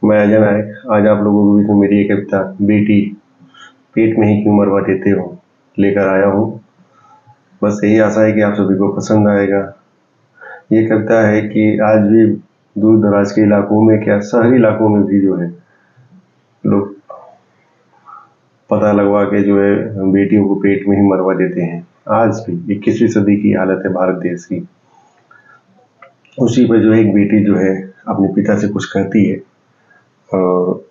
मैं अजय नायक आज आप लोगों के बीच में मेरी एक कविता बेटी पेट में ही क्यों मरवा देते हो लेकर आया हूँ। बस यही आशा है कि आप सभी को पसंद आएगा। ये कविता है कि आज भी दूर दराज के इलाकों में, क्या शहरी इलाकों में भी जो है लोग पता लगवा के जो है बेटियों को पेट में ही मरवा देते हैं। आज भी 21वीं सदी की हालत है भारत देश की। उसी पर जो है एक बेटी जो है अपने पिता से कुछ कहती है और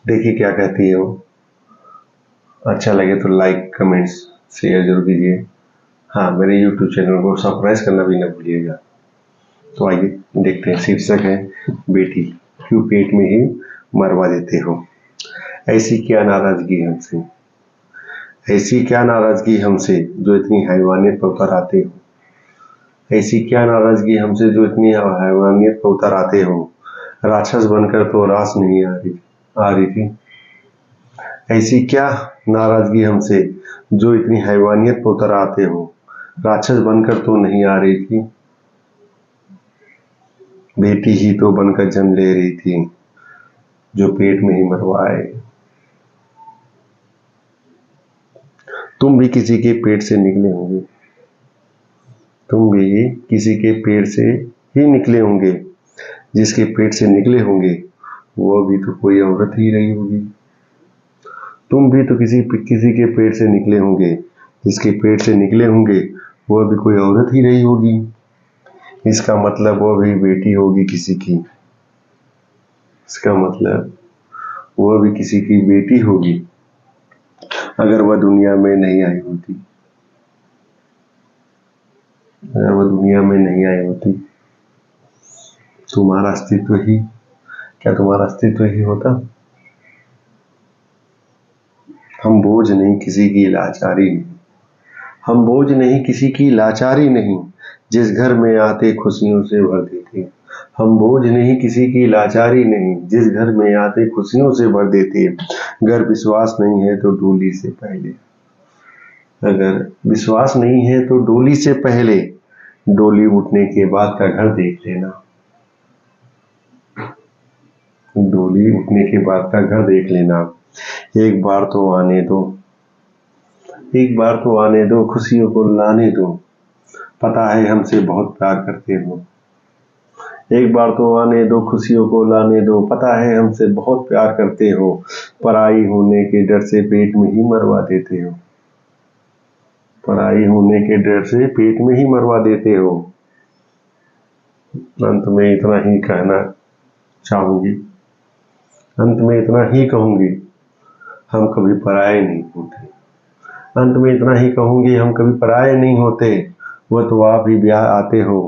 देखिए क्या कहती है वो। अच्छा लगे तो लाइक, कमेंट्स, शेयर जरूर कीजिए। हाँ, मेरे YouTube चैनल को सब्सक्राइब करना भी न भूलिएगा। तो आइए देखते हैं। शीर्षक है बेटी क्यों पेट में ही मरवा देते हो। ऐसी क्या नाराजगी हमसे, ऐसी क्या नाराजगी हमसे जो इतनी हैवानियत पर उतर आते हो। ऐसी क्या नाराजगी हमसे जो इतनी हैवानियत पर उतर आते हो। राक्षस बनकर तो रास नहीं आ रही थी। ऐसी क्या नाराजगी हमसे जो इतनी हैवानियत पर उतर आते हो। राक्षस बनकर तो नहीं आ रही थी। बेटी ही तो बनकर जन्म ले रही थी जो पेट में ही मरवाए। तुम भी किसी के पेट से निकले होंगे, तुम भी किसी के पेट से ही निकले होंगे। जिसके पेट से निकले होंगे वो भी तो कोई औरत ही रही होगी। तुम भी तो किसी के पेट से निकले होंगे। जिसके पेट से निकले होंगे वो भी कोई औरत ही रही होगी। इसका मतलब वो भी बेटी होगी किसी की। इसका मतलब वो भी किसी की बेटी होगी अगर वह दुनिया में नहीं आई होती। अगर वह दुनिया में नहीं आई होती तुम्हारा अस्तित्व ही, क्या तुम्हारा अस्तित्व ही होता। हम बोझ नहीं किसी की लाचारी नहीं, हम बोझ नहीं किसी की लाचारी नहीं। जिस घर में आते खुशियों से भर देते। हम बोझ नहीं किसी की लाचारी नहीं, जिस घर में आते खुशियों से भर देते। अगर विश्वास नहीं है तो डोली से पहले, अगर विश्वास नहीं है तो डोली से पहले डोली उठने के बाद का घर देख लेना। डोली उठने के बाद का घर देख लेना। एक बार तो आने दो, एक बार तो आने दो, खुशियों को लाने दो। पता है हमसे बहुत प्यार करते हो। एक बार तो आने दो, खुशियों को लाने दो। पता है हमसे बहुत प्यार करते हो। पराई होने के डर से पेट में ही मरवा देते हो। पराई होने के डर से पेट में ही मरवा देते हो। अंत में इतना ही कहना चाहूंगी, अंत में इतना ही कहूंगी, हम कभी पराये नहीं होते। अंत में इतना ही कहूंगी, हम कभी पराये नहीं होते। वह तो आप ही ब्याह आते हो,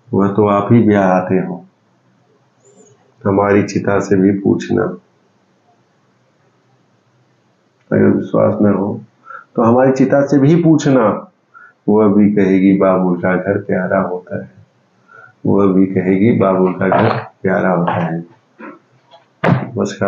वह तो आप ही ब्याह आते हो। हमारी चिता से भी पूछना, अगर विश्वास न हो तो हमारी चिता से भी पूछना। वह भी कहेगी बाबुल का घर प्यारा होता है। वह भी कहेगी बाबुल का घर प्यारा होता है। नमस्कार।